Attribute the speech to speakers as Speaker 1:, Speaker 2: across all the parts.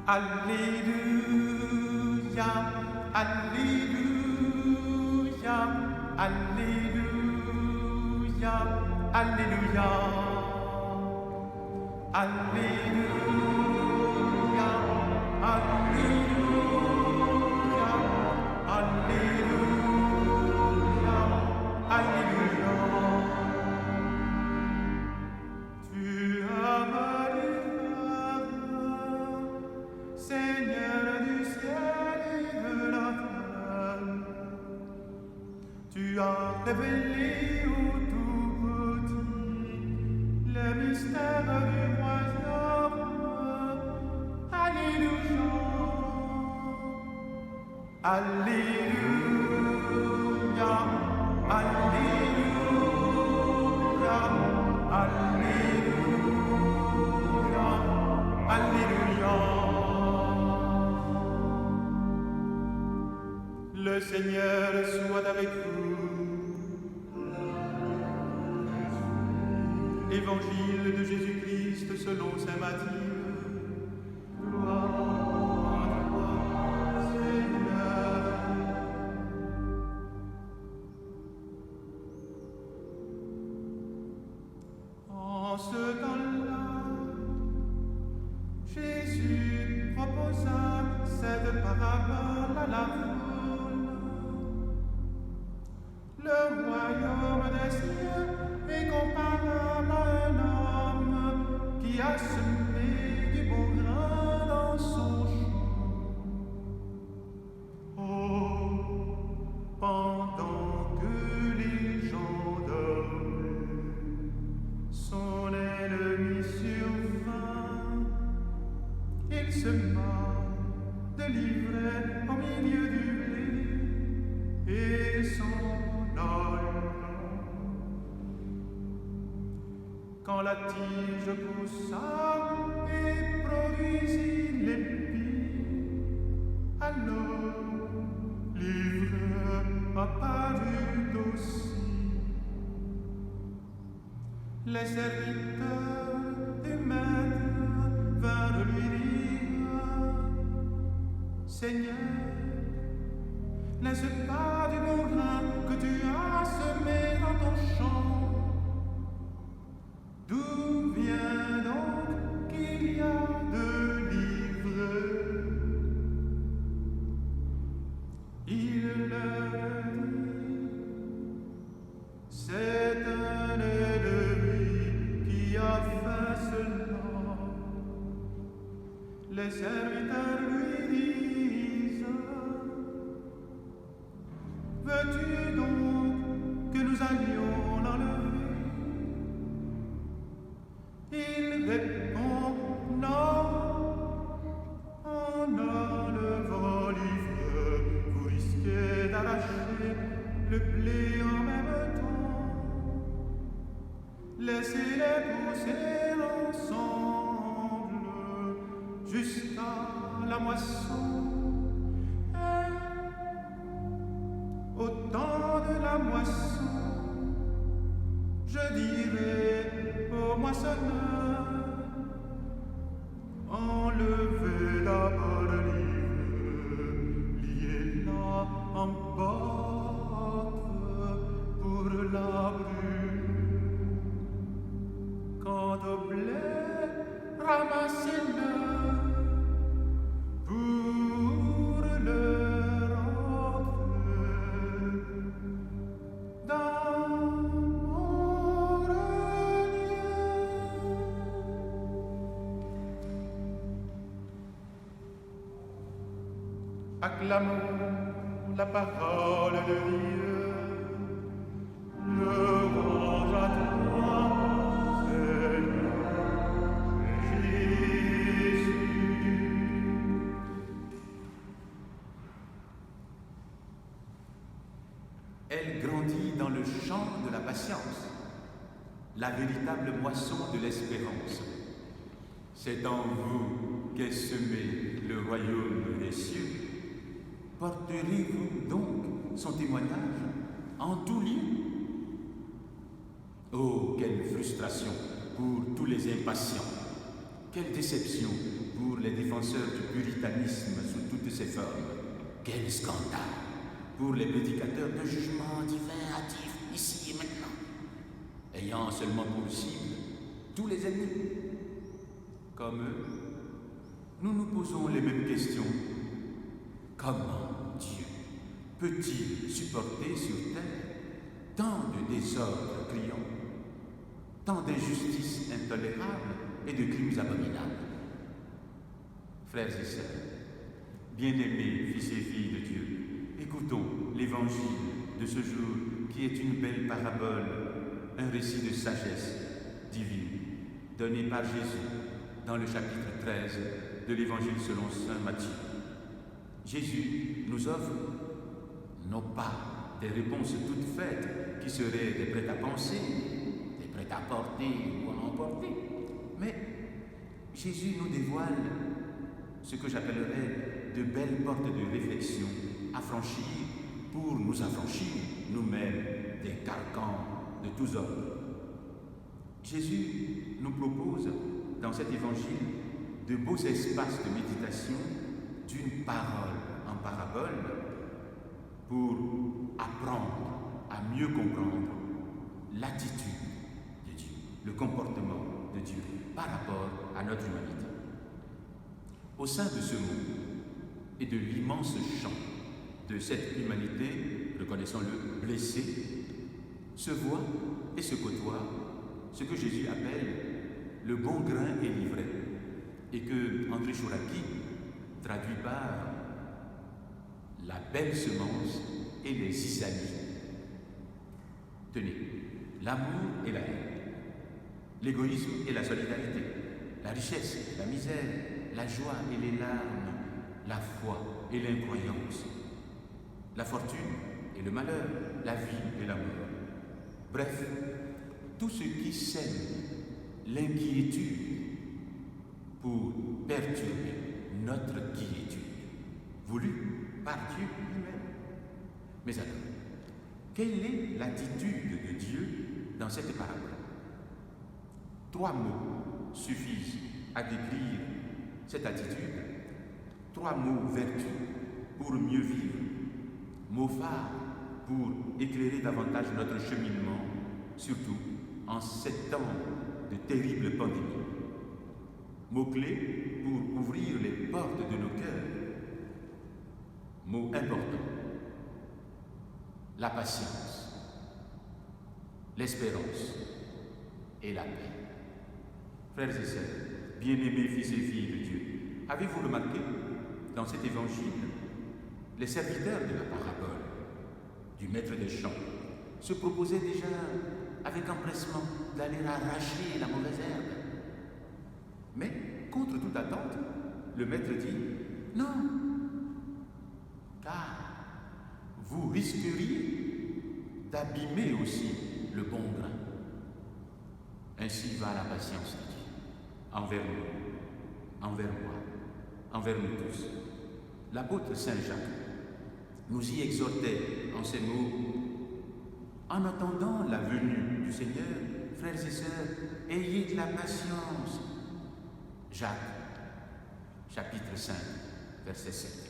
Speaker 1: Alléluia, Alléluia, Alléluia, Alléluia, Alléluia, Alléluia, Alléluia, Alléluia. Tu as Marie, Seigneur du ciel et de la terre. Tu as révélé aux tout petits le mystère du royaume. Alléluia. Alléluia. Alléluia. Alléluia. Alléluia. Le Seigneur soit avec vous. Évangile de Jésus-Christ selon saint Matthieu. Gloire à toi, Seigneur. En ce temps-là, Jésus proposa cette parabole à la foule. Le royaume des cieux est comparable à un homme qui a semé du bon grain dans son champ. Oh, pendant que les gens dormaient, son ennemi survint. Il sema de l'ivraie au milieu du blé et s'en alla. Quand la tige poussa et produisit l'épis, alors l'ivraie apparut aussi. Les serviteurs du maître vinrent lui dire: Seigneur, n'est-ce pas du bon grain que tu as semé dans ton champ? D'où vient donc qu'il y a de l'ivraie? Il leur dit: c'est un ennemi qui a fait cela. Les serviteurs lui disent: veux-tu donc que nous allions l'enlever? Il répond: non. En enlevant l'ivraie, vous risquez d'arracher le blé en même temps. Laissez-les pousser ensemble jusqu'à la moisson. Et au temps de la moisson, je dirai aux moissonneurs: enlevez d'abord l'ivraie, liez-la en bottes pour la brûler. Quant au blé, ramassez-le pour le rentrer dans mon grenier. Acclamons la parole de Dieu. Louange à toi, Seigneur Jésus.
Speaker 2: Elle grandit dans le champ de la patience, la véritable moisson de l'espérance. C'est en vous qu'est semé le royaume des cieux. Porterez-vous donc son témoignage en tout lieu? Oh, quelle frustration pour tous les impatients! Quelle déception pour les défenseurs du puritanisme sous toutes ses formes. Quel scandale pour les prédicateurs de jugement divin hâtif ici et maintenant, ayant seulement pour cible tous les ennemis. Comme eux, nous nous posons les mêmes questions. Comment Dieu peut-il supporter sur terre tant de désordres criants, tant d'injustices intolérables et de crimes abominables? Frères et sœurs, bien-aimés fils et filles de Dieu, écoutons l'évangile de ce jour qui est une belle parabole, un récit de sagesse divine donné par Jésus dans le chapitre 13 de l'évangile selon saint Matthieu. Jésus nous offre non pas des réponses toutes faites qui seraient des prêts-à-penser, des prêts-à-porter ou à emporter, mais Jésus nous dévoile ce que j'appellerais de belles portes de réflexion à franchir pour nous affranchir nous-mêmes des carcans de tous ordres. Jésus nous propose dans cet évangile de beaux espaces de méditation d'une parole en parabole pour apprendre à mieux comprendre l'attitude de Dieu, le comportement de Dieu par rapport à notre humanité. Au sein de ce monde et de l'immense champ de cette humanité, reconnaissons-le, blessée, se voit et se côtoie ce que Jésus appelle le bon grain et l'ivraie, et que André Chouraki traduit par la belle semence et les zizanies. Tenez, l'amour et la haine, l'égoïsme et la solidarité, la richesse et la misère, la joie et les larmes, la foi et l'incroyance, la fortune et le malheur, la vie et la mort. Bref, tout ce qui sème l'inquiétude pour perturber notre quiétude, voulue par Dieu lui-même. Mais alors, quelle est l'attitude de Dieu dans cette parabole? 3 mots suffisent à décrire cette attitude. 3 mots vertus pour mieux vivre, mots phares pour éclairer davantage notre cheminement, surtout en ces temps de terribles pandémies. Mots-clés pour ouvrir les portes de nos cœurs. Mots importants. La patience, l'espérance et la paix. Frères et sœurs, bien-aimés fils et filles de Dieu, avez-vous remarqué dans cet évangile les serviteurs de la parabole du maître des champs se proposaient déjà avec empressement d'aller arracher la mauvaise herbe. Mais, contre toute attente, le maître dit « Non, car vous risqueriez d'abîmer aussi le bon grain. » Ainsi va la patience de Dieu, envers nous, envers moi, envers nous tous. L'apôtre Saint Jacques nous y exhortait en ces mots « En attendant la venue du Seigneur, frères et sœurs, ayez de la patience. » Jacques, chapitre 5, verset 7.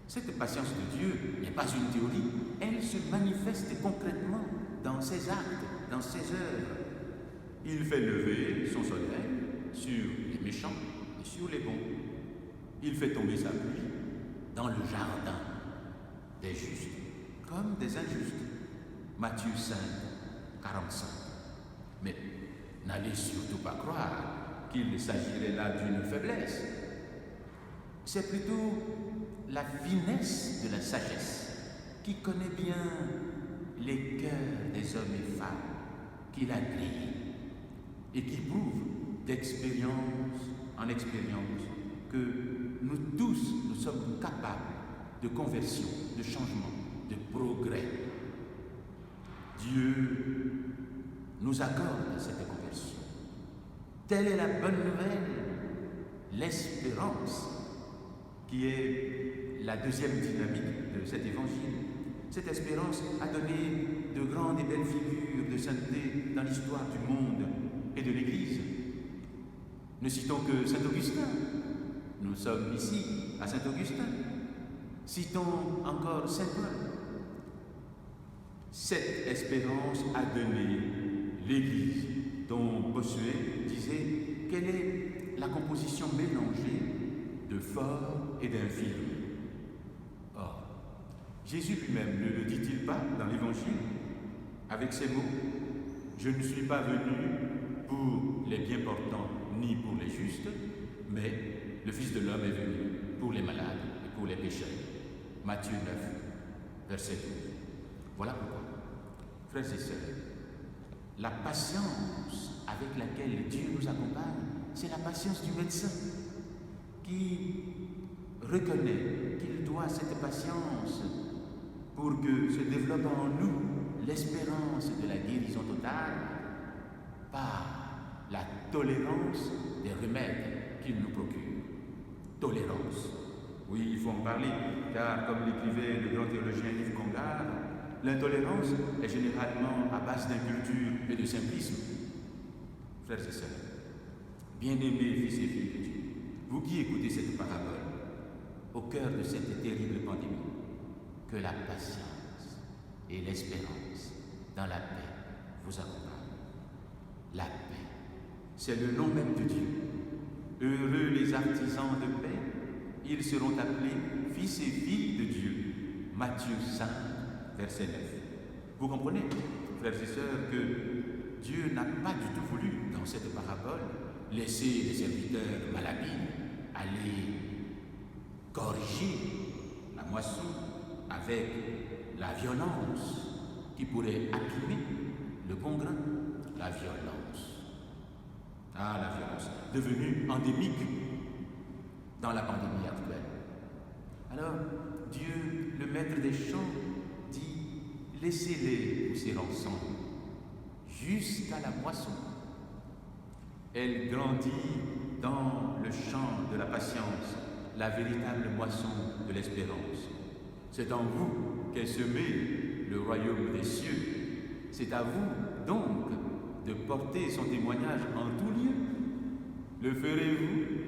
Speaker 2: Cette patience de Dieu n'est pas une théorie, elle se manifeste concrètement dans ses actes, dans ses œuvres. Il fait lever son soleil sur les méchants et sur les bons. Il fait tomber sa pluie dans le jardin des justes comme des injustes. Matthieu 5, 45. Mais n'allez surtout pas croire qu'il s'agirait là d'une faiblesse. C'est plutôt la finesse de la sagesse qui connaît bien les cœurs des hommes et femmes qu'il a créés et qui prouve d'expérience en expérience que nous tous, nous sommes capables de conversion, de changement, de progrès. Dieu nous accorde cette conversion. Telle est la bonne nouvelle, l'espérance, qui est la deuxième dynamique de cet évangile. Cette espérance a donné de grandes et belles figures de sainteté dans l'histoire du monde et de l'Église. Ne citons que saint Augustin, sommes ici, à Saint-Augustin. Citons encore Saint Paul. Cette espérance a donné l'Église, dont Bossuet disait quelle est la composition mélangée de fort et d'infirme. Or, Jésus lui-même ne le dit-il pas dans l'Évangile avec ces mots: je ne suis pas venu pour les bien portants ni pour les justes, mais le Fils de l'homme est venu pour les malades et pour les pécheurs. Matthieu 9, verset 12. Voilà pourquoi, frères et sœurs, la patience avec laquelle Dieu nous accompagne, c'est la patience du médecin qui reconnaît qu'il doit cette patience pour que se développe en nous l'espérance de la guérison totale par la tolérance des remèdes qu'il nous procure. Tolérance. Oui, il faut en parler, car comme l'écrivait le grand théologien Yves Congar, l'intolérance est généralement à base d'inculture et de simplisme. Frères et sœurs, bien-aimés fils et filles de Dieu, vous qui écoutez cette parabole, au cœur de cette terrible pandémie, que la patience et l'espérance dans la paix vous accompagnent. La paix, c'est le nom même de Dieu. Heureux les artisans de paix, ils seront appelés fils et filles de Dieu. Matthieu 5, verset 9. Vous comprenez, frères et sœurs, que Dieu n'a pas du tout voulu, dans cette parabole, laisser les serviteurs malhabiles aller corriger la moisson avec la violence qui pourrait abîmer le bon grain. La violence. Ah, la violence, devenue endémique dans la pandémie actuelle. Alors, Dieu, le maître des champs, dit: laissez-les pousser ensemble jusqu'à la moisson. Elle grandit dans le champ de la patience, la véritable moisson de l'espérance. C'est en vous qu'est semé le royaume des cieux. C'est à vous, donc, de porter son témoignage en tout lieu. Le ferez-vous?